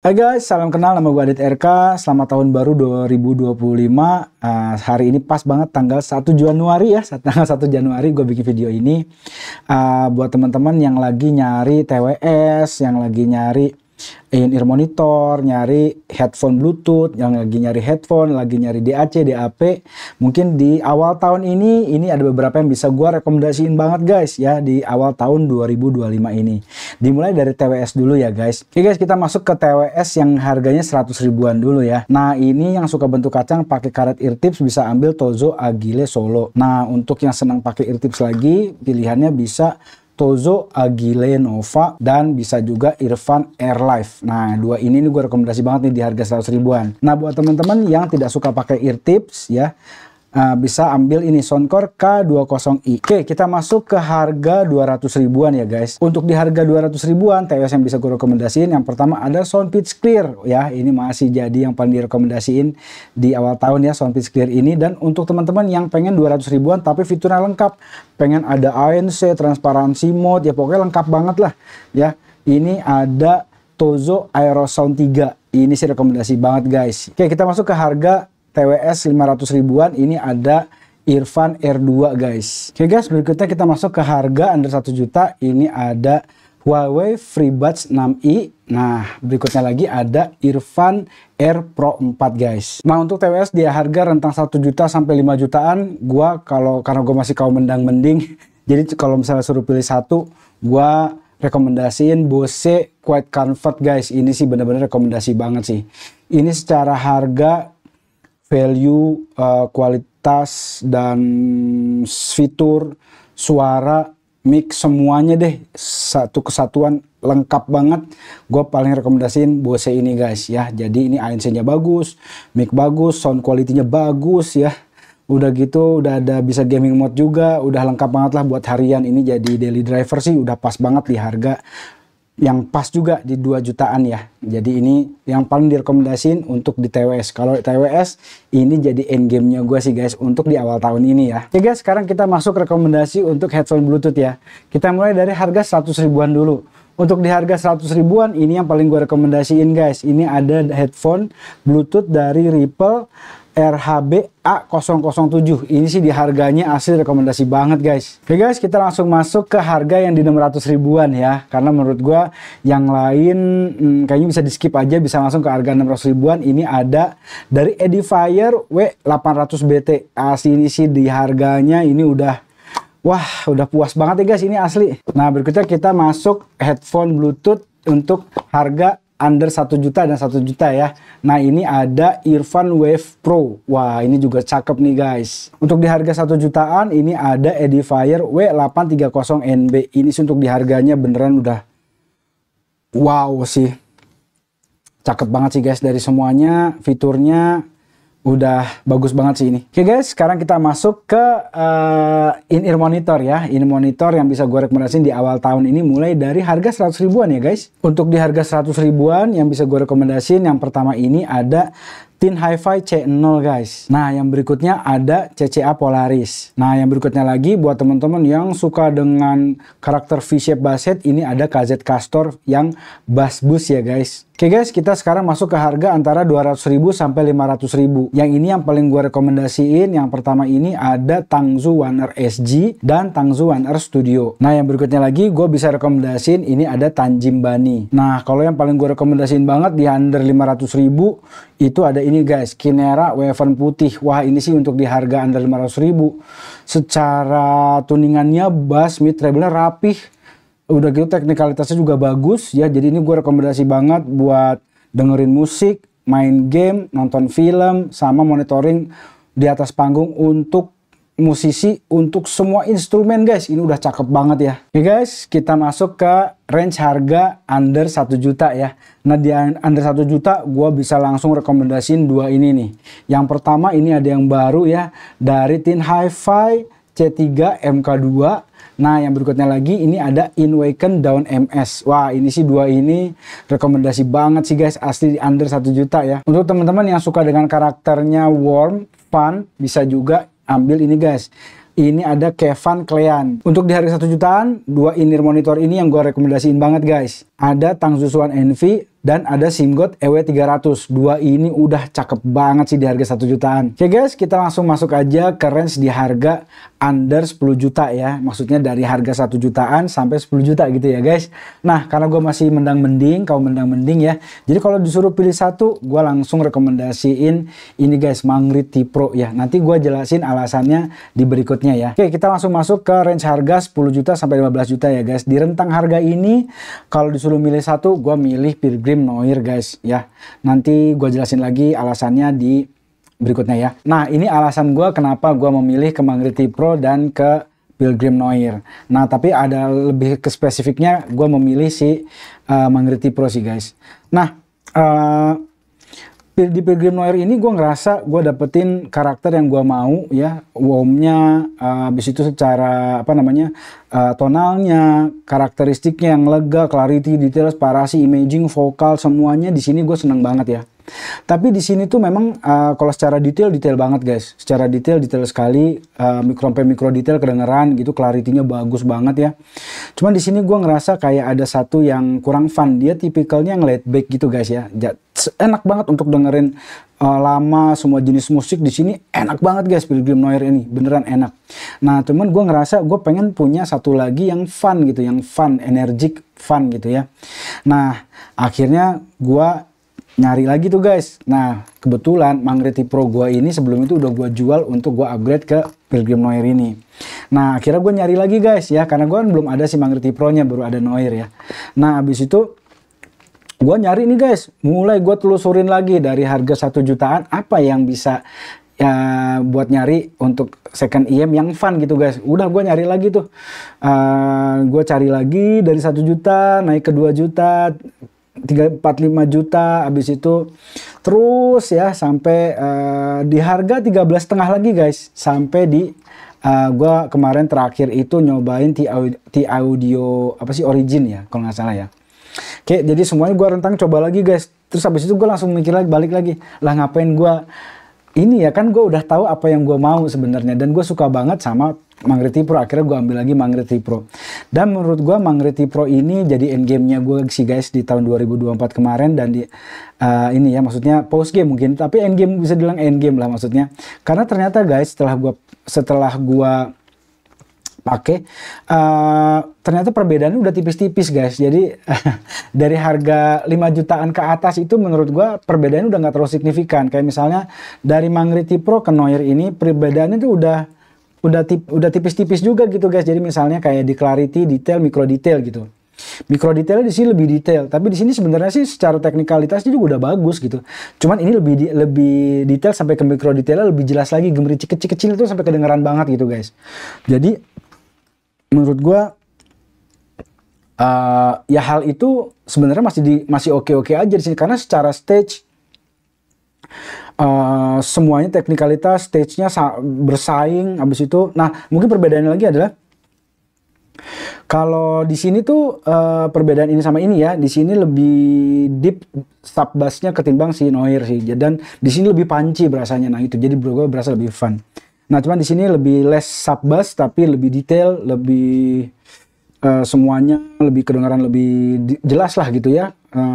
Hai guys, salam kenal, nama gue Adit RK. Selamat tahun baru 2025. Hari ini pas banget tanggal 1 Januari ya. Tanggal 1 Januari gue bikin video ini. Buat teman-teman yang lagi nyari TWS, yang lagi nyari in-ear monitor, nyari headphone Bluetooth, yang lagi nyari headphone, lagi nyari DAC, DAP. Mungkin di awal tahun ini ada beberapa yang bisa gue rekomendasiin banget guys ya, di awal tahun 2025 ini. Dimulai dari TWS dulu ya guys. Oke guys, kita masuk ke TWS yang harganya 100 ribuan dulu ya. Nah ini yang suka bentuk kacang pakai karet ear tips bisa ambil Tozo Agile Solo. Nah untuk yang senang pakai ear tips lagi, pilihannya bisa Tozo Agile Nova dan bisa juga Earfan Airlife. Nah dua ini gue rekomendasi banget nih di harga 100 ribuan. Nah buat teman-teman yang tidak suka pakai ear tips ya, bisa ambil ini Soundcore K20i. Oke, kita masuk ke harga 200 ribuan ya guys. Untuk di harga 200 ribuan TWS yang bisa gue rekomendasiin, yang pertama ada Sound Pitch Clear ya. Ini masih jadi yang paling direkomendasiin di awal tahun ya, Sound Pitch Clear ini. Dan untuk teman-teman yang pengen 200 ribuan tapi fiturnya lengkap, pengen ada ANC, transparansi mode, ya pokoknya lengkap banget lah ya. Ini ada Tozo Aerosound 3. Ini sih rekomendasi banget guys. Oke, kita masuk ke harga TWS 500 ribuan. Ini ada Earfan R2 guys. Oke guys, berikutnya kita masuk ke harga under 1 juta. Ini ada Huawei FreeBuds 6i. Nah berikutnya lagi ada Earfan Air Pro 4 guys. Nah untuk TWS dia harga rentang 1 juta sampai 5 jutaan. Karena gue masih kaum mendang-mending, jadi kalau misalnya suruh pilih satu, gua rekomendasiin Bose Quiet Comfort guys. Ini sih bener-bener rekomendasi banget sih. Ini secara harga, value, kualitas, dan fitur, suara, mic, semuanya deh satu kesatuan lengkap banget. Gue paling rekomendasiin Bose ini guys ya. Jadi ini ANC-nya bagus, mic bagus, sound quality-nya bagus ya. Udah gitu udah ada bisa gaming mode juga, udah lengkap banget lah buat harian. Ini jadi daily driver sih udah pas banget di harga yang pas juga di 2 jutaan ya. Jadi ini yang paling direkomendasiin untuk di TWS. Kalau TWS ini jadi endgame-nya gue sih guys untuk di awal tahun ini ya. Oke guys, sekarang kita masuk rekomendasi untuk headphone Bluetooth ya. Kita mulai dari harga 100 ribuan dulu. Untuk di harga 100 ribuan ini yang paling gue rekomendasiin guys. Ini ada headphone Bluetooth dari Ripple RHB A007. Ini sih di harganya asli rekomendasi banget guys. Oke guys, kita langsung masuk ke harga yang di 600 ribuan ya. Karena menurut gua yang lain kayaknya bisa di skip aja, bisa langsung ke harga 600 ribuan. Ini ada dari Edifier W800BT. Asli ini sih di harganya ini udah, wah udah puas banget ya guys, ini asli. Nah berikutnya kita masuk headphone Bluetooth untuk harga under 1 juta dan 1 juta ya. Nah ini ada Earfan Wave Pro. Wah ini juga cakep nih guys. Untuk di harga 1 jutaan ini ada Edifier W830NB. Ini sih untuk di harganya beneran udah wow sih. Cakep banget sih guys, dari semuanya fiturnya udah bagus banget sih ini. Oke guys, sekarang kita masuk ke in-ear monitor ya. In-ear monitor yang bisa gue rekomendasiin di awal tahun ini mulai dari harga 100 ribuan ya guys. Untuk di harga 100 ribuan yang bisa gue rekomendasiin, yang pertama ini ada Tin Hi-Fi C0 guys. Nah yang berikutnya ada CCA Polaris. Nah yang berikutnya lagi buat teman-teman yang suka dengan karakter V-shape bass head, ini ada KZ Castor yang bass boost ya guys. Oke guys, kita sekarang masuk ke harga antara 200.000 sampai 500.000. Yang ini yang paling gue rekomendasiin, yang pertama ini ada Tangzu One R SG dan Tangzu One R Studio. Nah yang berikutnya lagi gue bisa rekomendasiin ini ada Tanjim Bani. Nah kalau yang paling gue rekomendasiin banget di under 500.000 itu ada ini guys, Kinera Waven putih. Wah ini sih untuk di harga under 500.000. Secara tuningannya bass, mid, treble-nya rapih. Udah gitu teknikalitasnya juga bagus ya. Jadi ini gue rekomendasi banget buat dengerin musik, main game, nonton film, sama monitoring di atas panggung untuk musisi, untuk semua instrumen guys. Ini udah cakep banget ya. Oke guys, kita masuk ke range harga under 1 juta ya. Nah di under 1 juta gue bisa langsung rekomendasiin dua ini nih. Yang pertama ini ada yang baru ya, dari Tin Hi-Fi C3 MK2. Nah yang berikutnya lagi ini ada Inwaken Down MS. Wah ini sih dua ini rekomendasi banget sih guys, asli di under 1 juta ya. Untuk teman-teman yang suka dengan karakternya warm, fun, bisa juga ambil ini guys. Ini ada Kevan Klean. Untuk di harga 1 jutaan, dua in-ear monitor ini yang gue rekomendasiin banget guys. Ada Tangzus One Envy dan ada SIM God EW300. Dua ini udah cakep banget sih di harga 1 jutaan. Oke guys, kita langsung masuk aja ke range di harga under 10 juta ya. Maksudnya dari harga 1 jutaan sampai 10 juta gitu ya guys. Nah, karena gue masih mendang-mending, kau mendang-mending ya. Jadi kalau disuruh pilih satu, gue langsung rekomendasiin ini guys, Mangriti Pro ya. Nanti gue jelasin alasannya di berikutnya ya. Oke, kita langsung masuk ke range harga 10 juta sampai 15 juta ya guys. Di rentang harga ini, kalau disuruh milih satu, gue milih Pilgrim Noir guys ya. Nanti gue jelasin lagi alasannya di berikutnya ya. Nah, ini alasan gue kenapa gue memilih ke Mangriti Pro dan ke Pilgrim Noir. Nah, tapi ada lebih ke spesifiknya, gue memilih si Mangriti Pro sih guys. Nah, di Pilgrim Noir ini gue ngerasa gue dapetin karakter yang gue mau ya, WOM-nya, habis itu secara apa namanya, tonalnya, karakteristiknya yang lega, clarity, detail, parasi, imaging, vokal, semuanya di sini gue seneng banget ya. Tapi di sini tuh memang kalau secara detail banget guys, secara detail sekali, mikro detail kedengeran gitu, clarity-nya bagus banget ya. Cuman di sini gue ngerasa kayak ada satu yang kurang fun, dia tipikalnya yang laid back gitu guys ya. Enak banget untuk dengerin lama, semua jenis musik di sini enak banget guys. Pilgrim Noir ini beneran enak. Nah, cuman gue ngerasa gue pengen punya satu lagi yang fun gitu, yang fun, energik, fun gitu ya. Nah, akhirnya gue nyari lagi tuh guys. Nah, kebetulan Mangriti Pro gue ini sebelum itu udah gue jual untuk gue upgrade ke Pilgrim Noir ini. Nah, akhirnya gue nyari lagi guys ya, karena gue kan belum ada si Mangriti Pro nya, baru ada Noir ya. Nah, habis itu gue nyari nih guys, mulai gue telusurin lagi dari harga 1 jutaan apa yang bisa ya buat nyari untuk second IM yang fun gitu guys. Udah gue nyari lagi tuh, gue cari lagi dari 1 juta naik ke 2 juta, 3, 4, 5 juta, habis itu terus ya sampai di harga 13,5 lagi guys, sampai di gue kemarin terakhir itu nyobain T-Audio apa sih, Origin ya kalau nggak salah ya. Oke, jadi semuanya gue rentang coba lagi guys. Terus habis itu gue langsung mikir lagi, balik lagi, lah ngapain gue ini ya, kan gue udah tahu apa yang gue mau sebenarnya, dan gue suka banget sama Mangriti Pro. Akhirnya gue ambil lagi Mangriti Pro, dan menurut gue Mangriti Pro ini jadi endgame-nya gue sih guys di tahun 2024 kemarin. Dan di ini ya, maksudnya post game mungkin, tapi endgame bisa dibilang endgame lah maksudnya, karena ternyata guys setelah gue pakai, ternyata perbedaannya udah tipis-tipis guys. Jadi dari harga 5 jutaan ke atas itu menurut gua perbedaannya udah nggak terlalu signifikan. Kayak misalnya dari Mangriti Pro ke Noir ini perbedaannya tuh udah tipis-tipis juga gitu guys. Jadi misalnya kayak di clarity, detail, mikro detail gitu. Mikro detailnya di sini lebih detail, tapi di sini sebenarnya sih secara teknikalitasnya juga udah bagus gitu. Cuman ini lebih detail sampai ke mikro detailnya lebih jelas lagi, gemericik kecil-kecil itu sampai kedengeran banget gitu guys. Jadi menurut gue ya hal itu sebenarnya masih oke-oke aja di sini, karena secara stage semuanya teknikalitas stage-nya bersaing. Habis itu, nah mungkin perbedaannya lagi adalah kalau di sini tuh perbedaan ini sama ini ya, di sini lebih deep sub bass-nya ketimbang si Noir sih, dan di sini lebih punchy berasanya. Nah itu jadi gue berasa lebih fun. Nah, cuman di sini lebih less sub bass tapi lebih detail, lebih semuanya lebih kedengaran lebih jelas lah gitu ya.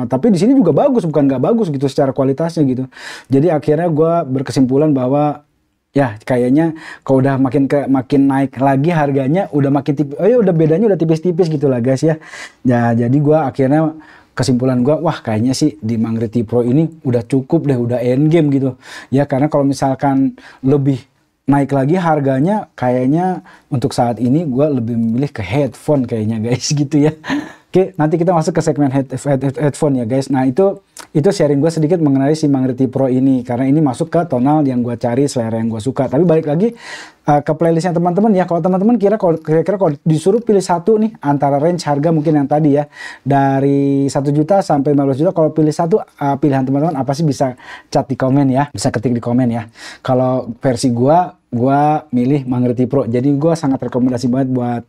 Tapi di sini juga bagus, bukan nggak bagus gitu secara kualitasnya gitu. Jadi akhirnya gue berkesimpulan bahwa ya kayaknya kalau udah makin naik lagi harganya udah makin tipis, udah bedanya udah tipis-tipis gitu lah guys ya. Ya jadi gue akhirnya kesimpulan gue, wah kayaknya sih di Mangriti Pro ini udah cukup deh, udah end game gitu. Ya karena kalau misalkan lebih naik lagi harganya, kayaknya untuk saat ini gue lebih memilih ke headphone kayaknya guys gitu ya. Oke, nanti kita masuk ke segmen headphone ya guys. Nah itu sharing gue sedikit mengenai si Mangriti Pro ini, karena ini masuk ke tonal yang gue cari, selera yang gue suka. Tapi balik lagi ke playlistnya teman-teman ya. Kalau teman-teman kira-kira kalau disuruh pilih satu nih antara range harga mungkin yang tadi ya, dari 1 juta sampai 15 juta, kalau pilih satu pilihan teman-teman apa sih, bisa chat di komen ya, bisa ketik di komen ya. Kalau versi gue gua milih Mangreti Pro. Jadi gua sangat rekomendasi banget buat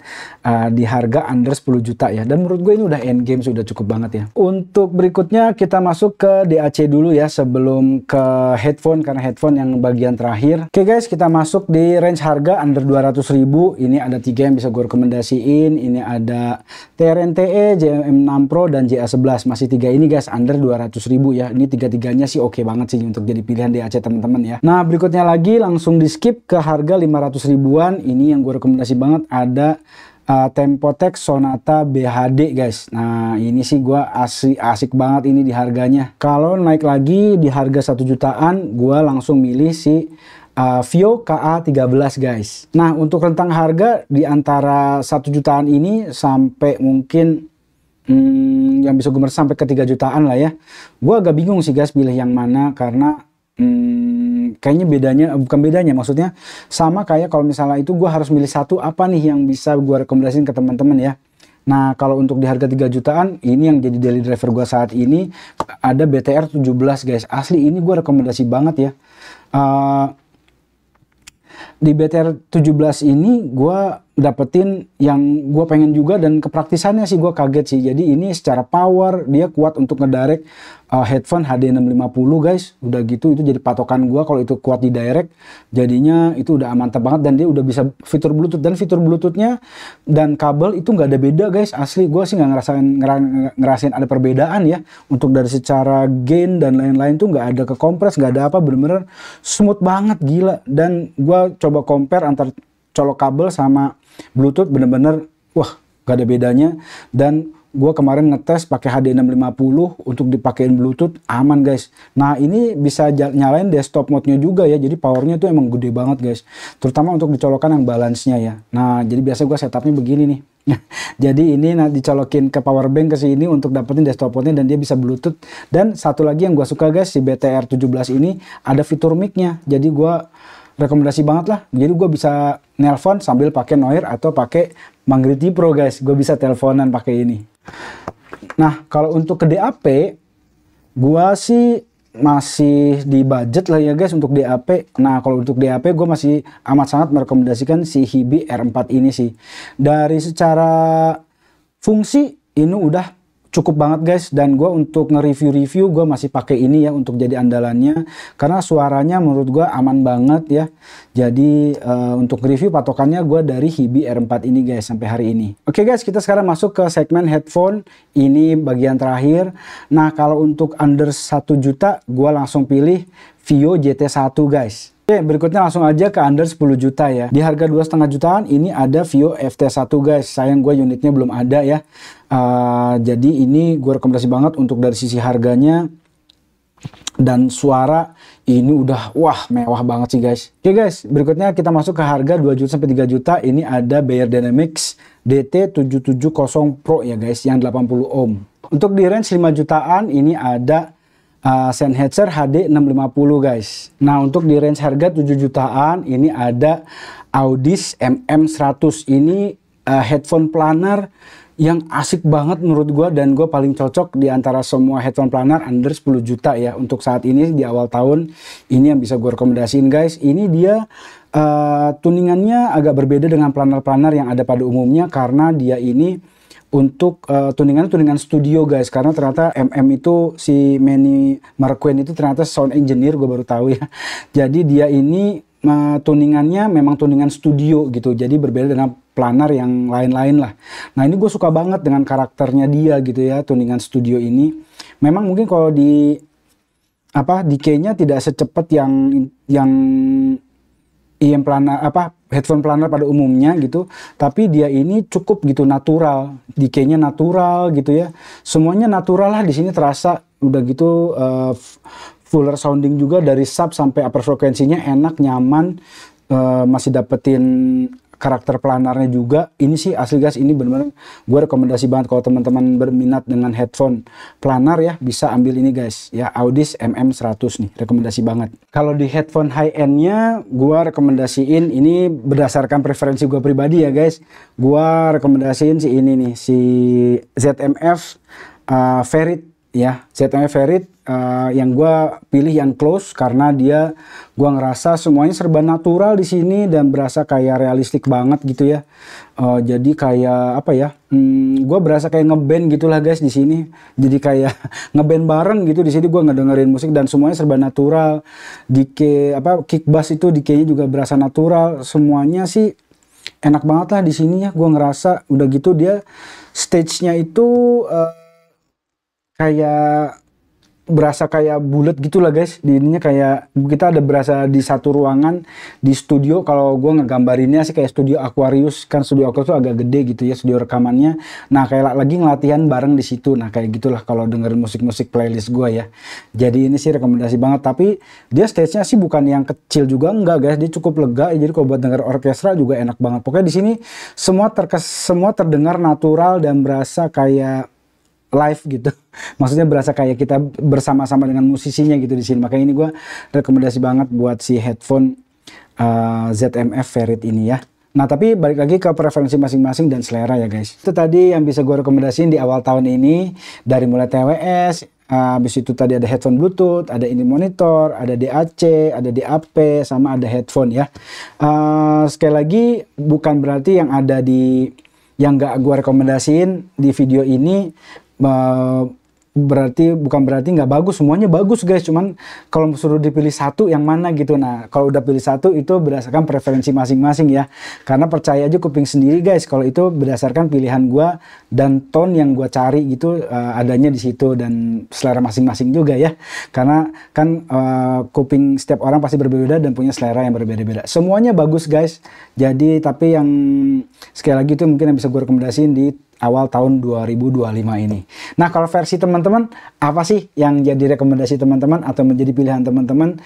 di harga under 10 juta ya. Dan menurut gue ini udah end game, sudah cukup banget ya. Untuk berikutnya kita masuk ke DAC dulu ya sebelum ke headphone, karena headphone yang bagian terakhir. Oke guys, kita masuk di range harga under 200.000. Ini ada 3 yang bisa gue rekomendasiin. Ini ada TRNTE, JM6 Pro dan JA11. Masih 3 ini guys under 200.000 ya. Ini 3-3-nya sih oke banget sih untuk jadi pilihan DAC teman-teman ya. Nah, berikutnya lagi langsung di skip ke harga 500 ribuan. Ini yang gue rekomendasi banget, ada Tempotec Sonata BHD guys. Nah, ini sih gue asik banget ini di harganya. Kalau naik lagi di harga 1 jutaan, gue langsung milih si Vio KA13 guys. Nah, untuk rentang harga di antara 1 jutaan ini sampai mungkin yang bisa gue sampai ke 3 jutaan lah ya. Gue agak bingung sih guys pilih yang mana, karena kayaknya bedanya, bukan bedanya, maksudnya sama kayak kalau misalnya itu gue harus milih satu, apa nih yang bisa gue rekomendasiin ke teman-teman ya. Nah, kalau untuk di harga 3 jutaan, ini yang jadi daily driver gue saat ini ada BTR 17 guys. Asli ini gue rekomendasi banget ya. Di BTR 17 ini gue dapetin yang gue pengen juga, dan kepraktisannya sih gue kaget sih. Jadi ini secara power dia kuat untuk ngedirect headphone HD650 guys. Udah gitu itu jadi patokan gue kalau itu kuat di direct, jadinya itu udah mantap banget. Dan dia udah bisa fitur Bluetooth, dan fitur Bluetoothnya dan kabel itu nggak ada beda guys. Asli gue sih nggak ngerasain ada perbedaan ya. Untuk dari secara gain dan lain-lain tuh nggak ada kekompres, nggak ada apa, bener-bener smooth banget, gila. Dan gue coba compare antar colok kabel sama Bluetooth, bener-bener wah gak ada bedanya. Dan gue kemarin ngetes pakai HD650 untuk dipakein Bluetooth, aman guys. Nah, ini bisa nyalain desktop mode-nya juga ya, jadi powernya tuh emang gede banget guys, terutama untuk dicolokan yang balance-nya ya. Nah, jadi biasa gue setupnya begini nih. Jadi ini dicolokin ke power bank ke sini untuk dapetin desktop mode-nya, dan dia bisa Bluetooth. Dan satu lagi yang gue suka guys, si BTR 17 ini ada fitur mic-nya, jadi gue rekomendasi banget lah. Jadi gue bisa nelpon sambil pakai Noir atau pakai Mangreti Pro guys. Gue bisa teleponan pakai ini. Nah, kalau untuk ke DAP, gue sih masih di budget lah ya guys untuk DAP. Nah, kalau untuk DAP gue masih amat sangat merekomendasikan si Hibi R4 ini sih. Dari secara fungsi ini udah cukup banget guys, dan gue untuk nge-review gue masih pakai ini ya untuk jadi andalannya, karena suaranya menurut gue aman banget ya. Jadi untuk review patokannya gue dari Hibi R4 ini guys sampai hari ini. Oke guys, kita sekarang masuk ke segmen headphone, ini bagian terakhir. Nah, kalau untuk under 1 juta gue langsung pilih Vio GT1 guys. Oke, berikutnya langsung aja ke under 10 juta ya. Di harga 2,5 jutaan ini ada Vio FT1 guys. Sayang gue unitnya belum ada ya. Jadi ini gue rekomendasi banget untuk dari sisi harganya dan suara, ini udah wah mewah banget sih guys. Oke guys, berikutnya kita masuk ke harga 2 juta sampai 3 juta. Ini ada Beyerdynamics DT770 Pro ya guys, yang 80 ohm. Untuk di range 5 jutaan ini ada Sennheiser HD650 guys. Nah, untuk di range harga 7 jutaan ini ada Audis MM100. Ini headphone planar yang asik banget menurut gue, dan gue paling cocok di antara semua headphone planar under 10 juta ya. Untuk saat ini di awal tahun ini yang bisa gue rekomendasiin guys. Ini dia tuningannya agak berbeda dengan planar-planar yang ada pada umumnya, karena dia ini untuk tuningan studio guys, karena ternyata MM itu si Manny Marquand itu ternyata sound engineer, gue baru tahu ya. Jadi dia ini tuningannya memang tuningan studio gitu, jadi berbeda dengan planar yang lain-lain lah. Nah, ini gue suka banget dengan karakternya dia gitu ya, tuningan studio ini. Memang mungkin kalau di decay-nya tidak secepat yang IM planar headphone planar pada umumnya gitu, tapi dia ini cukup gitu natural, decay-nya natural gitu ya, semuanya natural lah di sini terasa. Udah gitu fuller sounding juga dari sub sampai upper frekuensinya enak, nyaman, masih dapetin karakter planarnya juga. Ini sih asli guys, ini bener-bener gue rekomendasi banget kalau teman-teman berminat dengan headphone planar ya, bisa ambil ini guys ya, Audis MM100 nih, rekomendasi banget. Kalau di headphone high endnya gue rekomendasiin, ini berdasarkan preferensi gue pribadi ya guys, gue rekomendasiin si ini nih, si ZMF Ferrit ya. ZMF Ferrit yang gue pilih yang close karena gue ngerasa semuanya serba natural di sini dan berasa kayak realistik banget gitu ya. Jadi kayak apa ya? Gue berasa kayak ngeband gitulah guys di sini. Jadi kayak ngeband bareng gitu di sini, gue ngedengerin musik dan semuanya serba natural. Kick bass itu decay-nya juga berasa natural. Semuanya sih enak banget lah di sini ya. Gue ngerasa udah gitu dia stage-nya itu kayak berasa kayak bulat gitulah guys. Di ininya kayak kita ada berasa di satu ruangan di studio. Kalau gue ngegambarinnya sih kayak studio Aquarius, kan studio Aquarius tuh agak gede gitu ya studio rekamannya. Nah kayak lagi ngelatihan bareng di situ. Nah kayak gitulah kalau dengerin musik-musik playlist gue ya. Jadi ini sih rekomendasi banget. Tapi dia stage-nya sih bukan yang kecil juga enggak guys. Dia cukup lega. Jadi kalau buat denger orkestra juga enak banget. Pokoknya di sini semua terdengar natural dan berasa kayak live gitu. Maksudnya berasa kayak kita bersama-sama dengan musisinya gitu di sini. Makanya ini gue rekomendasi banget buat si headphone ZMF Ferrit ini ya. Nah tapi balik lagi ke preferensi masing-masing dan selera ya guys. Itu tadi yang bisa gue rekomendasiin di awal tahun ini. Dari mulai TWS, habis itu tadi ada headphone Bluetooth, ada ini monitor, ada DAC, ada DAP, sama ada headphone ya. Sekali lagi bukan berarti yang ada di yang gak gue rekomendasiin di video ini bukan berarti nggak bagus, semuanya bagus guys. Cuman kalau suruh dipilih satu yang mana gitu. Nah kalau udah pilih satu itu berdasarkan preferensi masing-masing ya. Karena percaya aja kuping sendiri guys, kalau itu berdasarkan pilihan gua dan tone yang gua cari gitu, adanya di situ dan selera masing-masing juga ya. Karena kan kuping setiap orang pasti berbeda dan punya selera yang berbeda-beda. Semuanya bagus guys. Jadi tapi yang sekali lagi itu mungkin yang bisa gue rekomendasiin di awal tahun 2025 ini. Nah kalau versi teman-teman apa sih yang jadi rekomendasi teman-teman atau menjadi pilihan teman-teman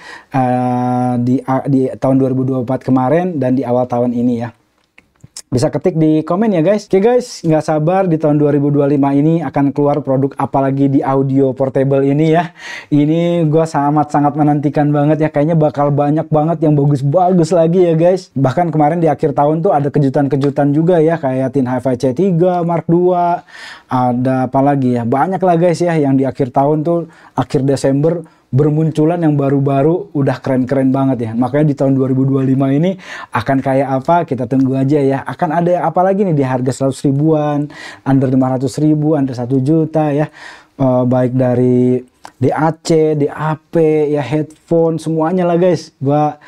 di tahun 2024 kemarin dan di awal tahun ini ya? Bisa ketik di komen ya guys. Oke guys, nggak sabar di tahun 2025 ini akan keluar produk apalagi di audio portable ini ya. Ini gue sangat-sangat menantikan banget ya. Kayaknya bakal banyak banget yang bagus-bagus lagi ya guys. Bahkan kemarin di akhir tahun tuh ada kejutan-kejutan juga ya. Kayak Tin Hi-Fi C3 Mark II. Ada apa lagi ya. Banyak lah guys ya yang di akhir tahun tuh, akhir Desember bermunculan yang baru-baru udah keren-keren banget ya. Makanya di tahun 2025 ini akan kayak apa, kita tunggu aja ya. Akan ada apa lagi nih di harga 100 ribuan, under 500 ribu, under 1 juta ya. Baik dari DAC, DAP, ya headphone, semuanya lah guys. Gua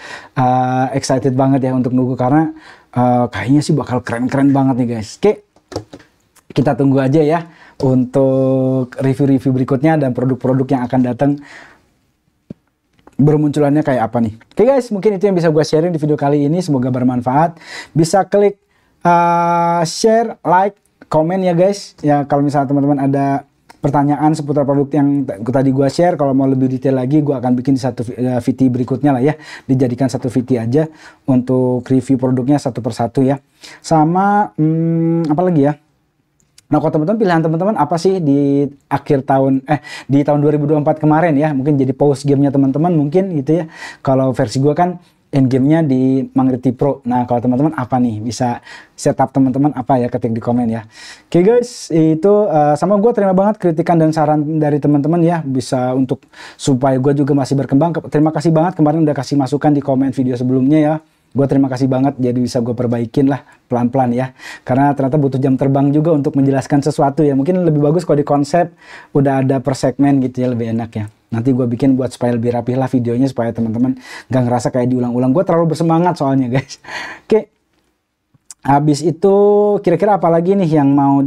excited banget ya untuk nunggu karena kayaknya sih bakal keren-keren banget nih guys. Oke, kita tunggu aja ya untuk review-review berikutnya dan produk-produk yang akan datang bermunculannya kayak apa nih. Oke guys, mungkin itu yang bisa gue sharing di video kali ini. Semoga bermanfaat. Bisa klik share, like, komen ya guys. Ya kalau misalnya teman-teman ada pertanyaan seputar produk yang tadi gue share, kalau mau lebih detail lagi gue akan bikin di satu VT berikutnya lah ya. Dijadikan satu VT aja untuk review produknya satu persatu ya. Sama apa lagi ya? Nah kalau teman-teman pilihan teman-teman apa sih di akhir tahun di tahun 2024 kemarin ya, mungkin jadi post gamenya teman-teman mungkin gitu ya. Kalau versi gue kan end gamenya di Mangriti Pro. Nah kalau teman-teman apa nih, bisa setup teman-teman apa ya, ketik di komen ya. Oke guys, itu sama gue terima banget kritikan dan saran dari teman-teman ya, bisa untuk supaya gue juga masih berkembang. Terima kasih banget kemarin udah kasih masukan di komen video sebelumnya ya. Gue terima kasih banget, jadi bisa gue perbaikin lah pelan-pelan ya. Karena ternyata butuh jam terbang juga untuk menjelaskan sesuatu ya. Mungkin lebih bagus kalau di konsep udah ada per segmen gitu ya, lebih enak ya. Nanti gue bikin buat supaya lebih rapih lah videonya, supaya teman-teman gak ngerasa kayak diulang-ulang. Gue terlalu bersemangat soalnya guys. Oke. Habis itu kira-kira apa lagi nih yang mau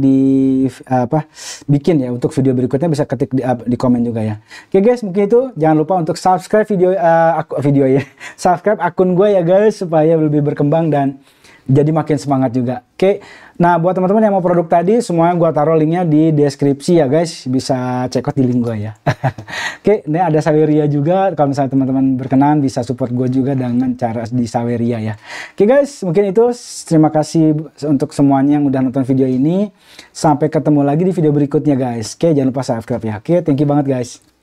bikin ya untuk video berikutnya, bisa ketik di komen juga ya. Oke guys, mungkin itu jangan lupa untuk subscribe subscribe akun gue ya guys, supaya lebih berkembang dan jadi makin semangat juga. Oke, nah buat teman-teman yang mau produk tadi, semuanya gue taruh linknya di deskripsi ya guys, bisa check out di link gue ya. Oke, ini ada Saweria juga, kalau misalnya teman-teman berkenan bisa support gue juga dengan cara di Saweria ya. Oke guys, mungkin itu, terima kasih untuk semuanya yang udah nonton video ini. Sampai ketemu lagi di video berikutnya guys. Oke, jangan lupa subscribe ya. Oke, thank you banget guys.